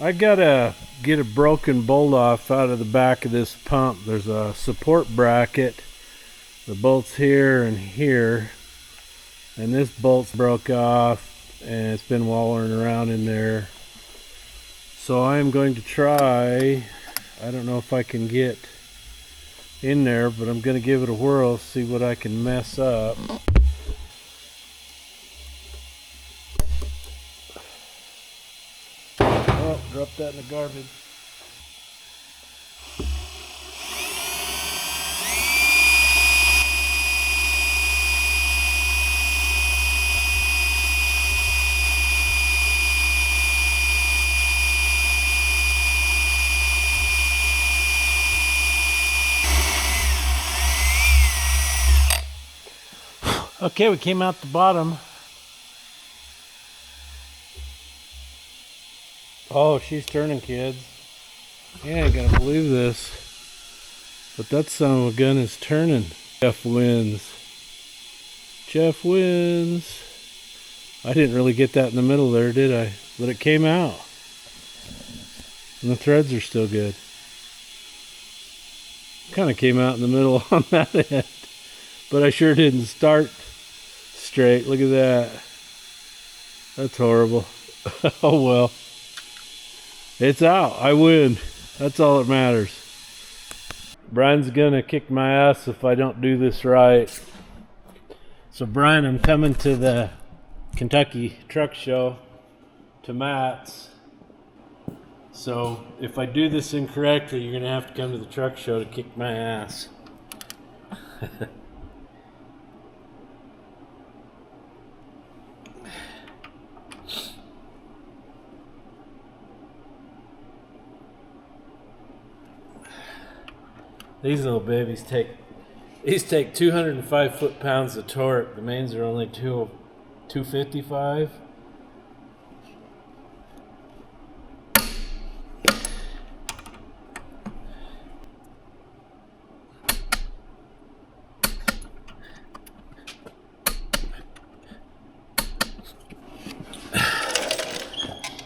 I gotta get a broken bolt off out of the back of this pump. There's a support bracket. The bolt's here and here, and this bolt's broke off and it's been wallering around in there. So I'm going to try, I don't know if I can get in there, but I'm going to give it a whirl, see what I can mess up. Oh, dropped that in the garbage. Okay, we came out the bottom. Oh, she's turning, kids. Yeah, I gotta believe this. But that son of a gun is turning. Jeff wins. Jeff wins. I didn't really get that in the middle there, did I? But it came out. And the threads are still good. Kind of came out in the middle on that end. But I sure didn't start straight. Look at that. That's horrible. Oh well. It's out. I win. That's all that matters. Brian's gonna kick my ass if I don't do this right. So Brian, I'm coming to the Kentucky Truck Show to Matt's. So if I do this incorrectly, you're gonna have to come to the truck show to kick my ass. These little babies take 205 foot-pounds of torque. The mains are only 255.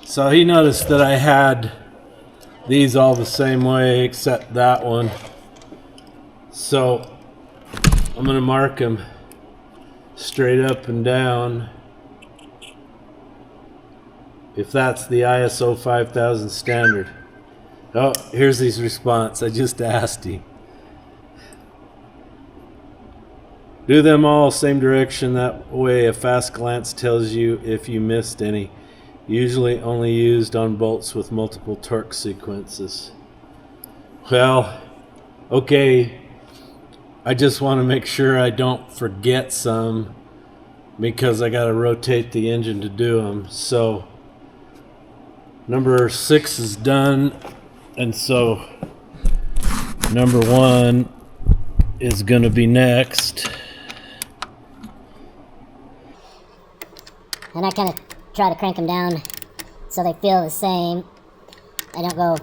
So he noticed that I had these all the same way except that one. So I'm going to mark them straight up and down if that's the ISO 5000 standard. Oh, here's his response. I just asked him. Do them all same direction, that way a fast glance tells you if you missed any. Usually only used on bolts with multiple torque sequences. Well, okay. I just want to make sure I don't forget some because I got to rotate the engine to do them. So number 6 is done, and so number 1 is going to be next. And I kind of try to crank them down so they feel the same. I don't go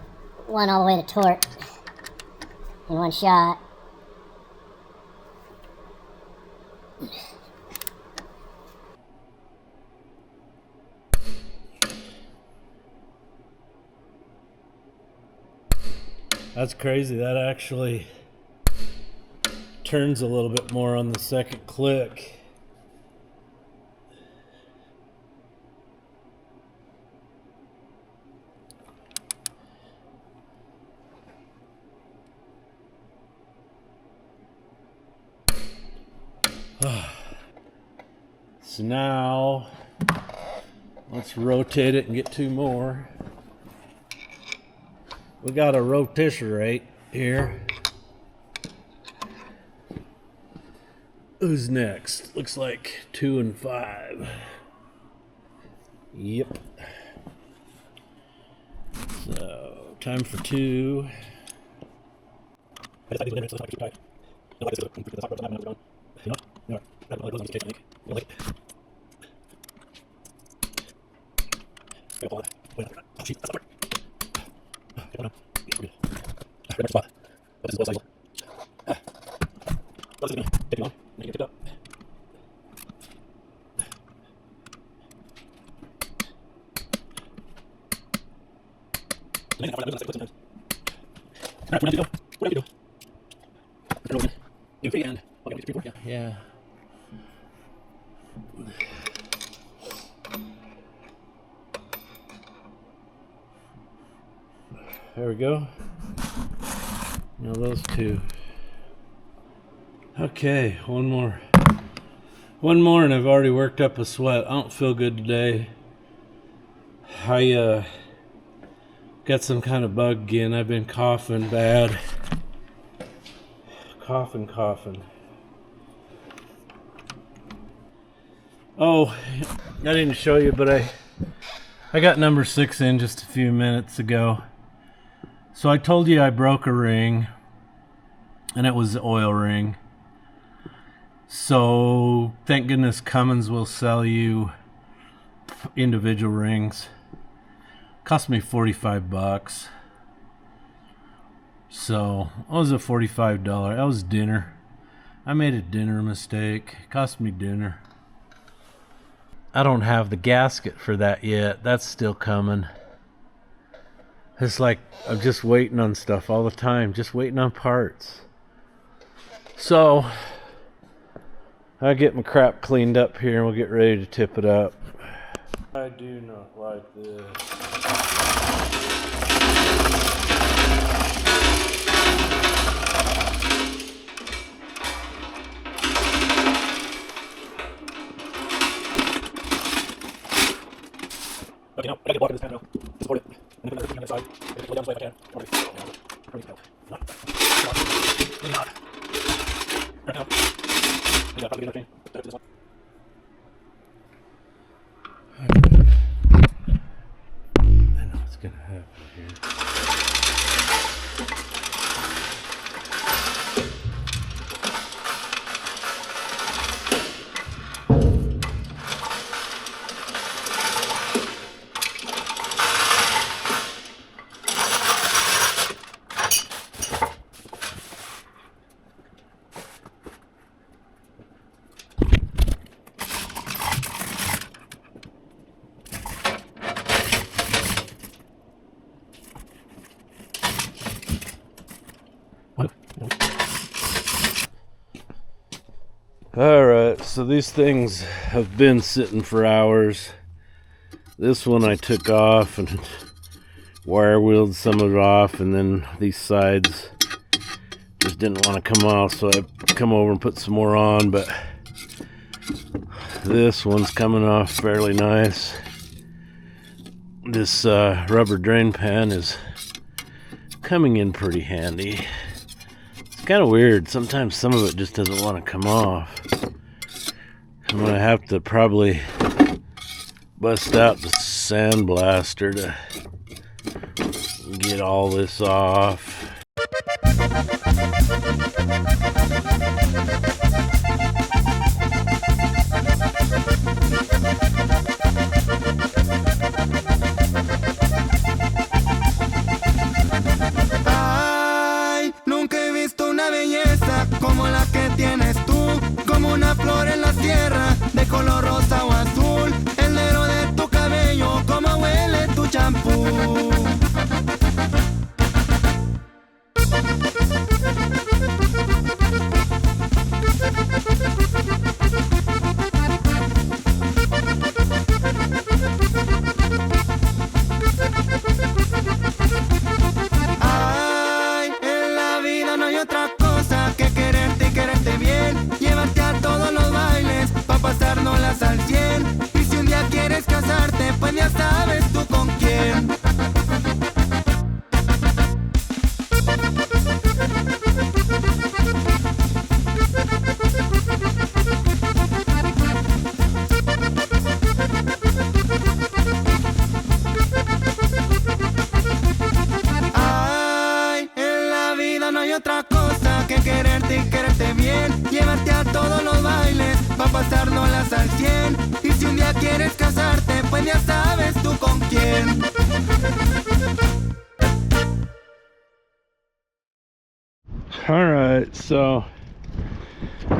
one all the way to torque in one shot. That's crazy. That actually turns a little bit more on the second click. So now let's rotate it and get 2 more. We got a rotisserate here. Who's next? Looks like 2 and 5. Yep. So time for 2. Yeah. There we go. Now those two. Okay, one more. One more and I've already worked up a sweat. I don't feel good today. I got some kind of bug again. I've been coughing bad. Coughing. Oh, I didn't show you, but I got number 6 in just a few minutes ago. So I told you I broke a ring, and it was the oil ring. So thank goodness Cummins will sell you individual rings. Cost me $45. So what was a $45? That was dinner. I made a dinner mistake. It cost me dinner. I don't have the gasket for that yet. That's still coming. It's like I'm just waiting on stuff all the time. Just waiting on parts. So I'll get my crap cleaned up here and we'll get ready to tip it up. I do not like this. Okay, now, I gotta get block in this pan now. Support it. And then put another thing on the side. I gotta go down this way if I can. Alright. Perfect. Not. Maybe not. Right now. Yeah, probably another thing. Back to this one. I know what's gonna happen here. Alright, so these things have been sitting for hours. This one I took off and wire wheeled some of it off, and then these sides just didn't want to come off, so I come over and put some more on, but this one's coming off fairly nice. This rubber drain pan is coming in pretty handy. It's kind of weird. Sometimes some of it just doesn't want to come off. I'm going to have to probably bust out the sandblaster to get all this off. Como la que tienes tú, como una flor en la tierra, de color rosa o azul, el negro de tu cabello, como huele tu champú. Ay, en la vida no hay otra cosa que quererte y quererte bien, llevarte a todos los bailes, pa' pasárnoslas al 100. Y si un día quieres casarte, pues ya sabes tú con quién. Ay, en la vida no hay otra cosa que quererte y quererte bien, llevarte a todos los bailes, pa' pasárnoslas al 100. Y si un día quieres casarte, pues ya sabes tú con quién. Alright, so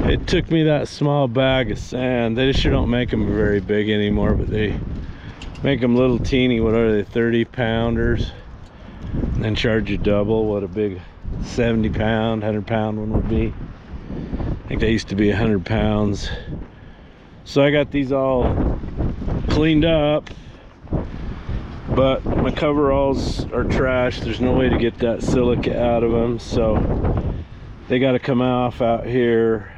it took me that small bag of sand. They sure don't make them very big anymore, but they make them little teeny, what are they, 30 pounders. and charge you double what a big 70-pound, 100-pound one would be. I think they used to be 100 pounds. So I got these all cleaned up, but my coveralls are trash. There's no way to get that silica out of them, so they got to come off out here,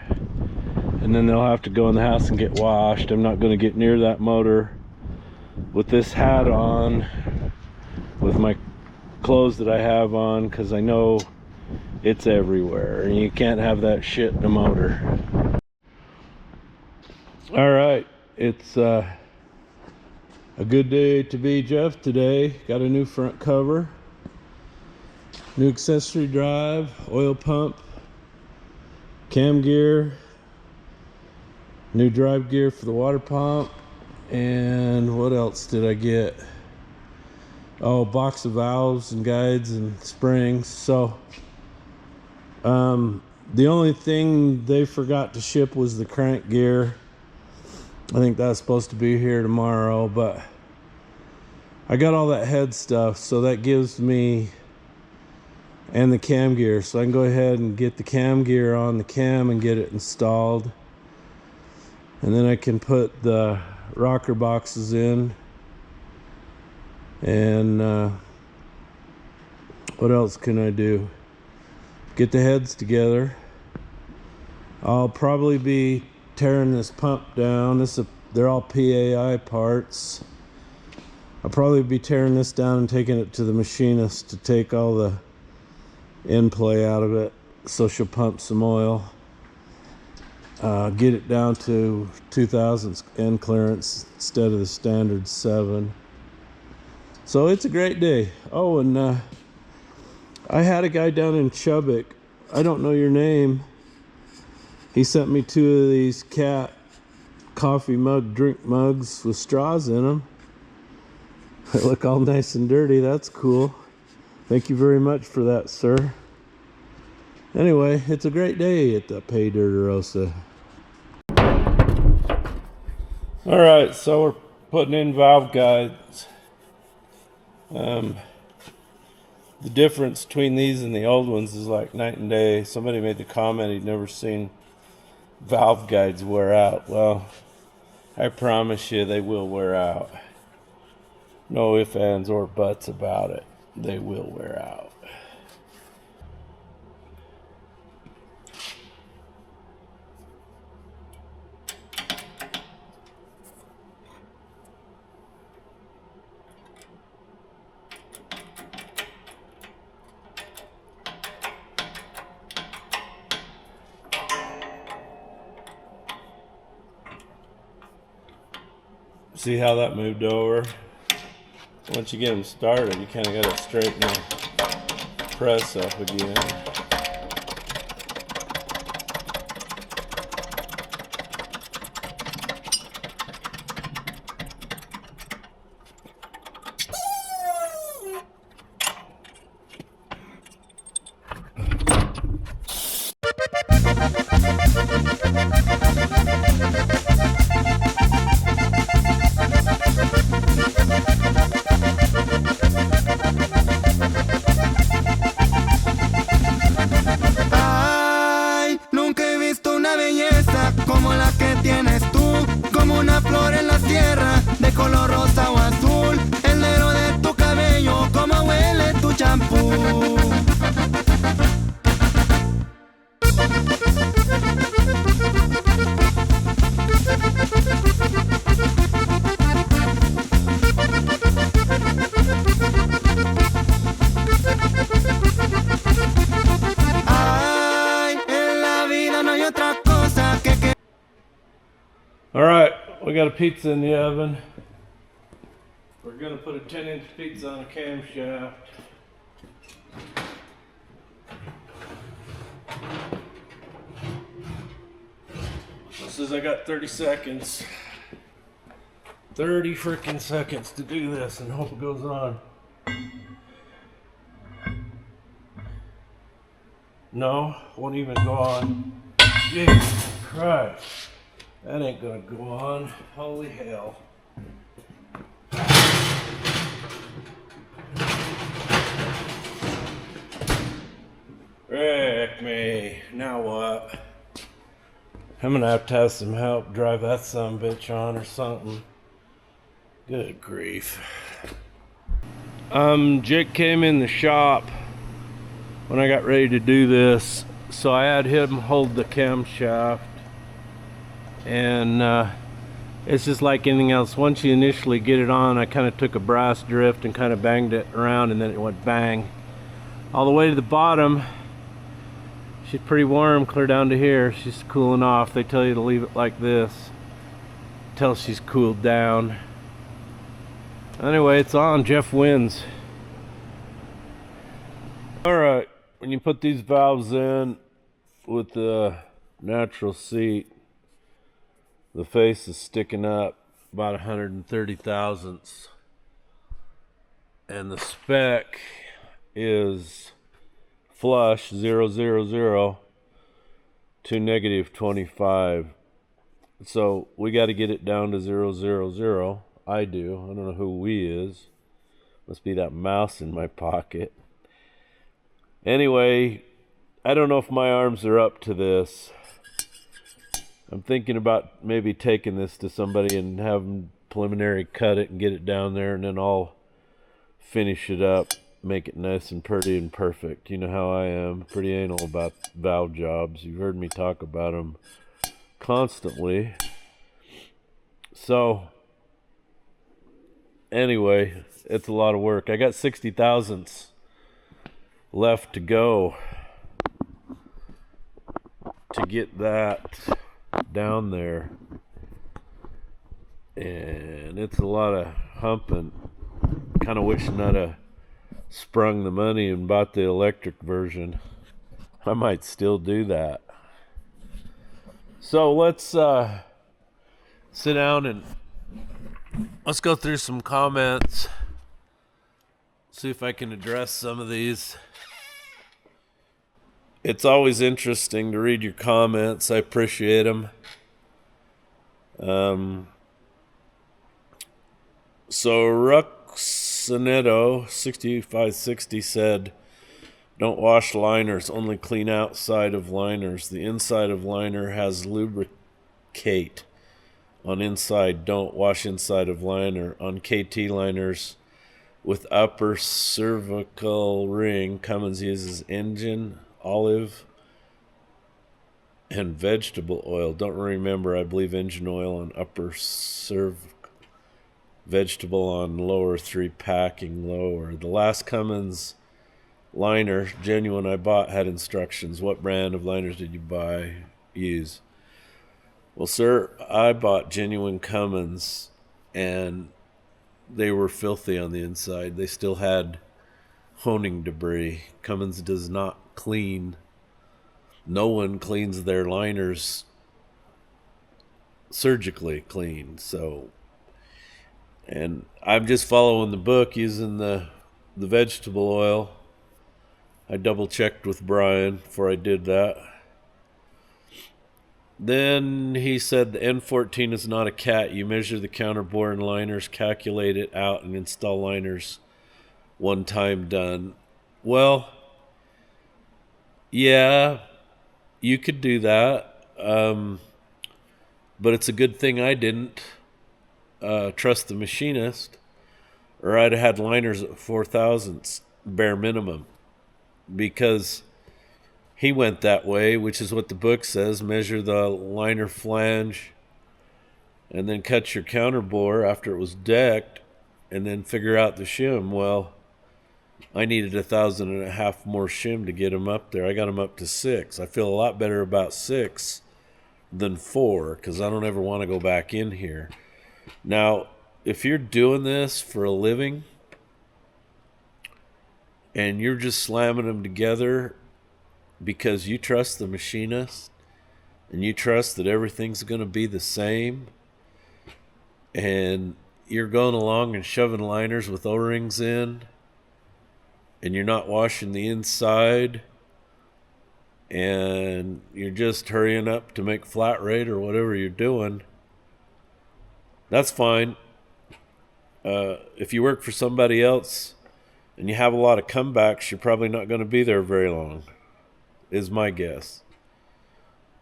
and then they'll have to go in the house and get washed. I'm not going to get near that motor with this hat on, with my clothes that I have on, because I know it's everywhere and you can't have that shit in a motor. All right, it's a good day to be Jeff today. Got a new front cover, new accessory drive, oil pump, cam gear, new drive gear for the water pump, and what else did I get? Oh, box of valves and guides and springs. So the only thing they forgot to ship was the crank gear. I think that's supposed to be here tomorrow, but I got all that head stuff, so that gives me, and the cam gear, so I can go ahead and get the cam gear on the cam and get it installed, and then I can put the rocker boxes in. And what else can I do? Get the heads together. I'll probably be tearing this pump down. They're all PAI parts. I'll probably be tearing this down and taking it to the machinist to take all the end play out of it, so she'll pump some oil, get it down to 2000 end clearance instead of the standard 7. So it's a great day. Oh, and I had a guy down in Chubbuck, I don't know your name, he sent me 2 of these cat coffee mug drink mugs with straws in them. They look all nice and dirty. That's cool. Thank you very much for that, sir. Anyway, it's a great day at the Jpaydirt. All right, so we're putting in valve guides. The difference between these and the old ones is like night and day. Somebody made the comment he'd never seen valve guides wear out. Well, I promise you they will wear out. No ifs, ands, or buts about it. They will wear out. See how that moved over? Once you get them started, you kind of got to straighten the press up again. Como la que tienes tú, como una flor en la tierra, de color rosa o azul, el negro de tu cabello, como huele tu champú. Ay, en la vida no hay otra cosa que All right, we got a pizza in the oven. We're gonna put a 10-inch pizza on a camshaft. It says I got 30 seconds. 30 freaking seconds to do this and hope it goes on. No, won't even go on. Jesus Christ. That ain't gonna go on. Holy hell. Now what? I'm gonna have to have some help drive that sumbitch on or something. Good grief. Jake came in the shop when I got ready to do this, so I had him hold the camshaft, and it's just like anything else. Once you initially get it on, I kind of took a brass drift and kind of banged it around, and then it went bang all the way to the bottom. She's pretty warm, clear down to here. She's cooling off. They tell you to leave it like this until she's cooled down. Anyway, it's on. Jeff wins. Alright, when you put these valves in with the natural seat, the face is sticking up about 130 thousandths. And the spec is flush 0, 0, 0 to negative 25. So we got to get it down to 0, 0, 0. I do. I don't know who we is. Must be that mouse in my pocket. Anyway, I don't know if my arms are up to this. I'm thinking about maybe taking this to somebody and have them preliminary cut it and get it down there, and then I'll finish it up, make it nice and pretty and perfect. You know how I am, pretty anal about valve jobs. You've heard me talk about them constantly. So anyway, it's a lot of work. I got 60 thousandths left to go to get that down there, and it's a lot of humping. Kind of wishing I'd have sprung the money and bought the electric version. I might still do that. So let's sit down and let's go through some comments, see if I can address some of these. It's always interesting to read your comments. I appreciate them. So Ruxinetto 6560 said, "Don't wash liners, only clean outside of liners. The inside of liner has lubricate. On inside, don't wash inside of liner. On KT liners with upper cervical ring, Cummins uses engine, olive, and vegetable oil. Don't remember, I believe engine oil on upper vegetable on lower, 3 packing lower. The last Cummins liner, genuine, I bought had instructions. What brand of liners did you use?" Well, sir, I bought genuine Cummins, and they were filthy on the inside. They still had honing debris. Cummins does not clean. No one cleans their liners surgically clean. So, and I'm just following the book using the vegetable oil. I double checked with Brian before I did that. Then he said the N14 is not a cat. You measure the counterbore and liners, calculate it out, and install liners one time done. Well, yeah, you could do that. But it's a good thing I didn't trust the machinist, or I'd have had liners at 4 thousandths, bare minimum, because he went that way, which is what the book says. Measure the liner flange and then cut your counterbore after it was decked and then figure out the shim. Well, I needed 1,500 more shim to get him up there. I got him up to 6. I feel a lot better about 6 than 4 because I don't ever want to go back in here. Now, if you're doing this for a living and you're just slamming them together because you trust the machinist and you trust that everything's going to be the same, and you're going along and shoving liners with O-rings in, and you're not washing the inside, and you're just hurrying up to make flat rate or whatever you're doing, that's fine. If you work for somebody else and you have a lot of comebacks, you're probably not going to be there very long, is my guess.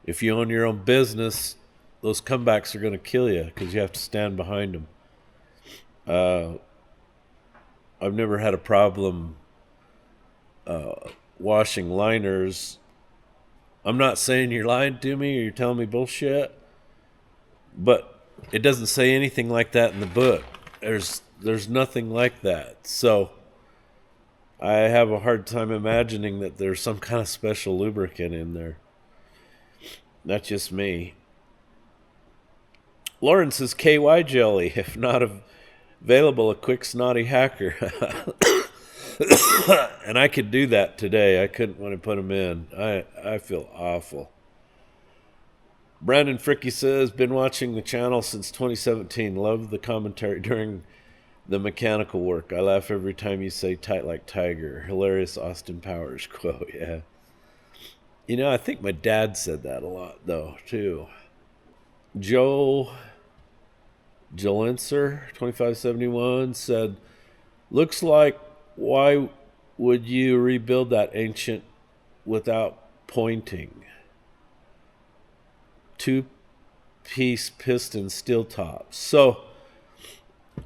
If you own your own business, those comebacks are going to kill you because you have to stand behind them. I've never had a problem washing liners. I'm not saying you're lying to me or you're telling me bullshit, but it doesn't say anything like that in the book. There's nothing like that. So I have a hard time imagining that there's some kind of special lubricant in there. That's just me. Lauren says KY jelly, if not available, a quick snotty hacker. And I could do that today. I couldn't when I put them in. I feel awful. Brandon Fricky says, been watching the channel since 2017. Love the commentary during the mechanical work. I laugh every time you say tight like tiger. Hilarious Austin Powers quote, yeah. You know, I think my dad said that a lot, though, too. Joe Jolenser, 2571, said, looks like, why would you rebuild that ancient without pointing? 2-piece piston steel tops. So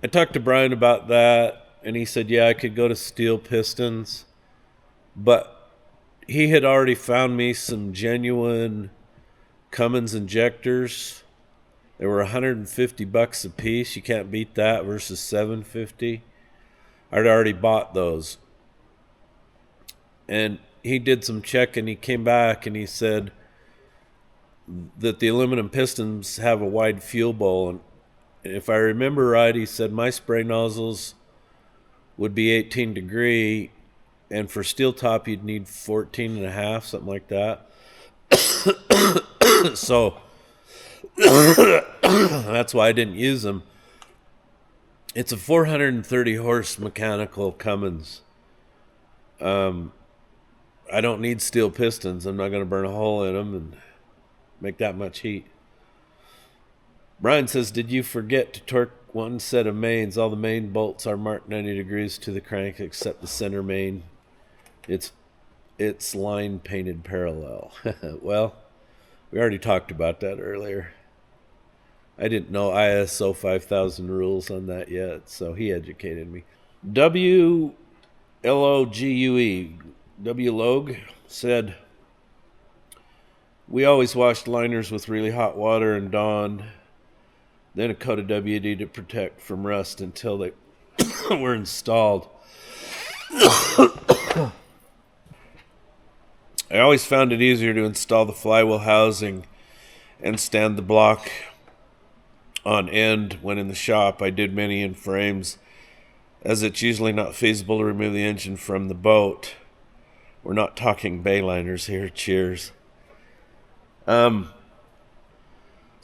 I talked to Brian about that, and he said, yeah, I could go to steel pistons, but he had already found me some genuine Cummins injectors. They were $150 a piece. You can't beat that versus $750. I'd already bought those. And he did some checking. He came back and he said that the aluminum pistons have a wide fuel bowl. And if I remember right, he said my spray nozzles would be 18 degree. And for steel top, you'd need 14 and a half, something like that. So that's why I didn't use them. It's a 430 horse mechanical Cummins. I don't need steel pistons. I'm not going to burn a hole in them and make that much heat. Brian says, did you forget to torque one set of mains? All the main bolts are marked 90 degrees to the crank except the center main. It's line painted parallel. Well, we already talked about that earlier. I didn't know ISO 5000 rules on that yet, so he educated me. WLOGUE, W Log, said, we always washed liners with really hot water and Dawn, then a coat of WD to protect from rust until they were installed. I always found it easier to install the flywheel housing and stand the block on end when in the shop. I did many in frames, as it's usually not feasible to remove the engine from the boat. We're not talking bayliners here. Cheers. So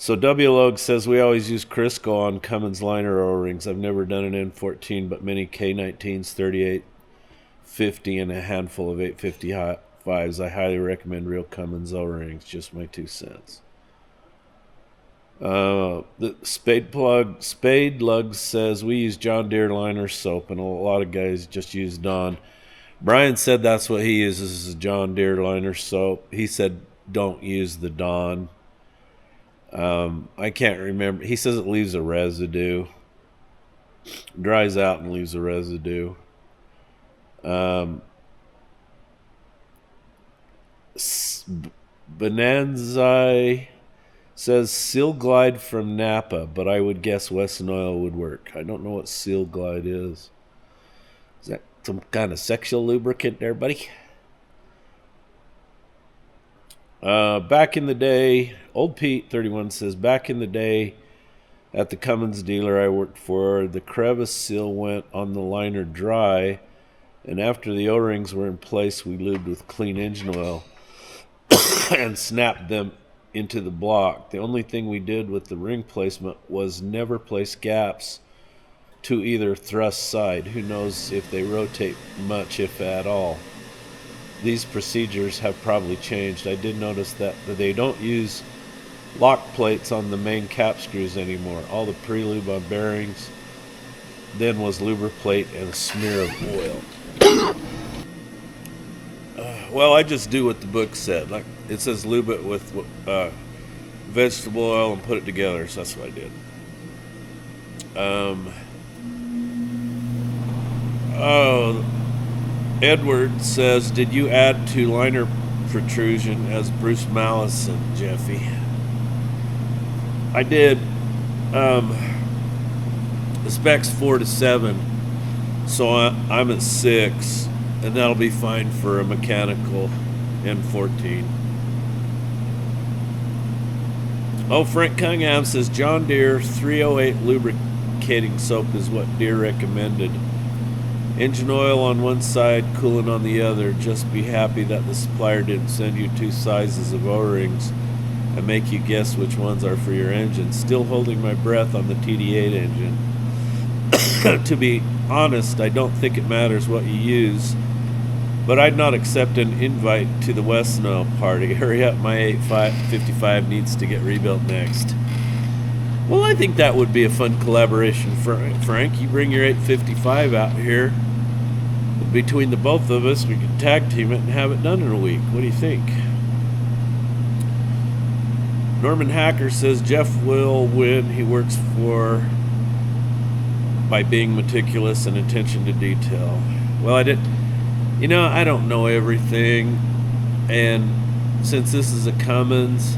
WLOG says we always use Crisco on Cummins liner O-rings. I've never done an N14, but many K19s, 3850, and a handful of 855s. I highly recommend real Cummins O-rings. Just my 2 cents. The Spade Lug says we use John Deere liner soap, and a lot of guys just use Dawn. Brian said that's what he uses, is John Deere liner soap. He said don't use the Dawn. I can't remember. He says it leaves a residue. Dries out and leaves a residue. Bonanza says Seal Glide from Napa, but I would guess Western Oil would work. I don't know what Seal Glide is. Is that some kind of sexual lubricant there, buddy? Back in the day, Old Pete 31 says, back in the day at the Cummins dealer I worked for, the crevice seal went on the liner dry, and after the O-rings were in place, we lubed with clean engine oil and snapped them into the block. The only thing we did with the ring placement was never place gaps to either thrust side. Who knows if they rotate much, if at all. These procedures have probably changed. I did notice that they don't use lock plates on the main cap screws anymore. All the pre-lube on bearings then was lubriplate and a smear of oil. Well, I just do what the book said. Like it says, lube it with vegetable oil and put it together. So that's what I did. Oh, Edward says, did you add to liner protrusion as Bruce Mallison, Jeffy? I did. The spec's 4 to 7, so I'm at 6, and that'll be fine for a mechanical N14. Oh, Frank Cunningham says John Deere 308 lubricating soap is what Deere recommended. Engine oil on one side, coolant on the other. Just be happy that the supplier didn't send you 2 sizes of O-rings and make you guess which ones are for your engine. Still holding my breath on the TD8 engine. To be honest, I don't think it matters what you use, but I'd not accept an invite to the Western Oil party. Hurry up, my 855 needs to get rebuilt next. Well, I think that would be a fun collaboration, Frank. You bring your 855 out here. Between the both of us, we could tag team it and have it done in a week. What do you think? Norman Hacker says Jeff will win. He works for by being meticulous and attention to detail. Well, I don't know everything, and since this is a Cummins,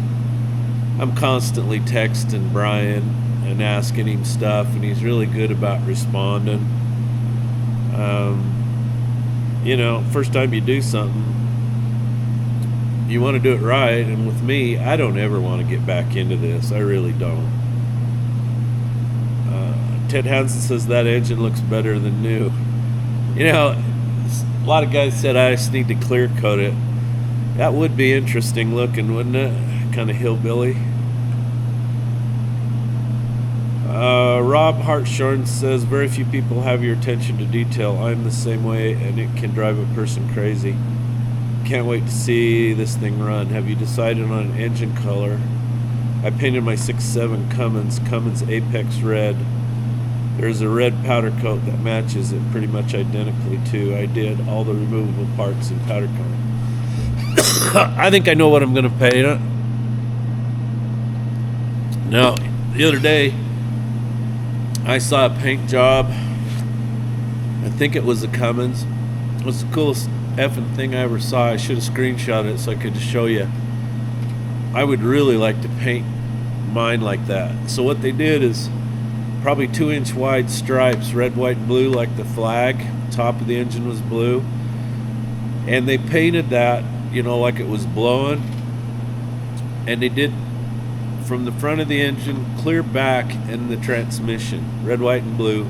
I'm constantly texting Brian and asking him stuff, and he's really good about responding. First time you do something, you want to do it right, and with me, I don't ever want to get back into this. I really don't. Ted Hansen says that engine looks better than new. A lot of guys said I just need to clear coat it. That would be interesting looking, wouldn't it? Kind of hillbilly. Rob Hartshorn says very few people have your attention to detail. I'm the same way, and it can drive a person crazy. Can't wait to see this thing run. Have you decided on an engine color? I painted my 6.7 Cummins Apex Red. There's a red powder coat that matches it pretty much identically too. I did all the removable parts in powder coat. I think I know what I'm going to paint it. Now, the other day, I saw a paint job. I think it was a Cummins. It was the coolest effing thing I ever saw. I should have screenshotted it so I could just show you. I would really like to paint mine like that. So what they did is probably 2-inch wide stripes, red, white, and blue, like the flag. Top of the engine was blue. And they painted that, like it was blowing. And they did from the front of the engine clear back in the transmission, red, white, and blue,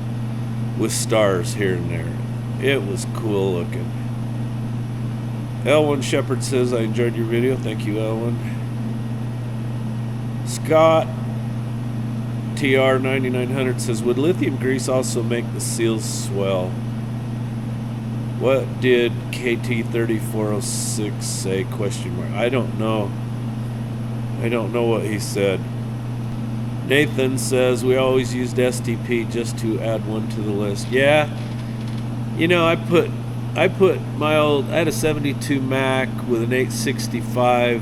with stars here and there. It was cool looking. Elwin Shepard says, I enjoyed your video. Thank you, Elwin. Scott TR9900 says, would lithium grease also make the seals swell? What did KT3406 say? I don't know. I don't know what he said. Nathan says, we always used STP just to add one to the list. Yeah. I put my old, I had a 72 Mac with an 865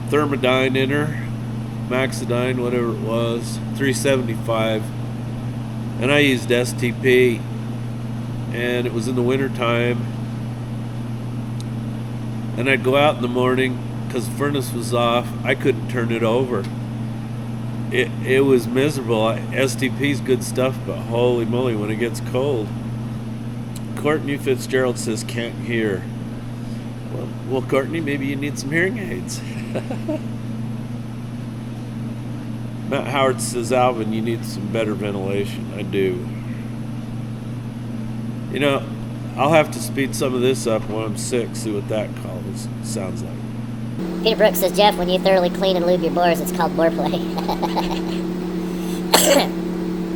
Thermodyne in her. Maxidine, whatever it was, 375, and I used STP, and it was in the winter time, and I'd go out in the morning because the furnace was off. I couldn't turn it over. It was miserable. STP's good stuff, but holy moly when it gets cold. Courtney Fitzgerald says can't hear. Well, Courtney, maybe you need some hearing aids. Matt Howard says, Alvin, you need some better ventilation. I do. I'll have to speed some of this up when I'm sick, see what that sounds like. Peter Brooks says, Jeff, when you thoroughly clean and lube your bores, it's called bore play.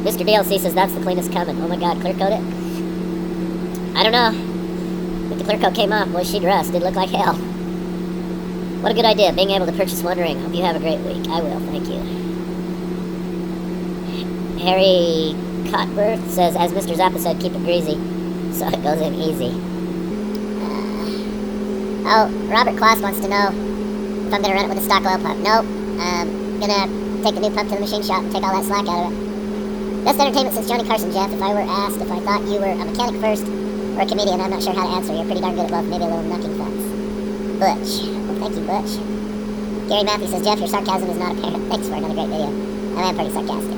Mr. DLC says, that's the cleanest coming. Oh my god, clear coat it? I don't know. But the clear coat came off. Boy, she'd rust. It looked like hell. What a good idea, being able to purchase one ring. Hope you have a great week. I will, thank you. Harry Cotworth says, as Mr. Zappa said, keep it greasy, so it goes in easy. Oh, Robert Kloss wants to know if I'm gonna run it with a stock oil pump. Nope. Gonna take the new pump to the machine shop and take all that slack out of it. Best entertainment since Johnny Carson, Jeff. If I were asked if I thought you were a mechanic first or a comedian, I'm not sure how to answer. You're pretty darn good at both. Maybe a little knucking thoughts. Butch. Well, thank you, Butch. Gary Matthews says, Jeff, your sarcasm is not apparent. Thanks for another great video. I am pretty sarcastic.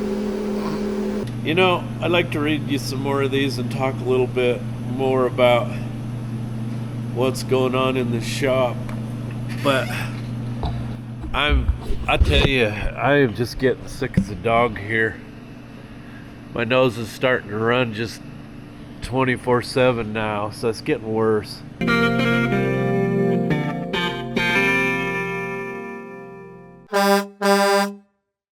You know, I'd like to read you some more of these and talk a little bit more about what's going on in the shop. But I tell you, I am just getting sick as a dog here. My nose is starting to run just 24/7 now, so it's getting worse.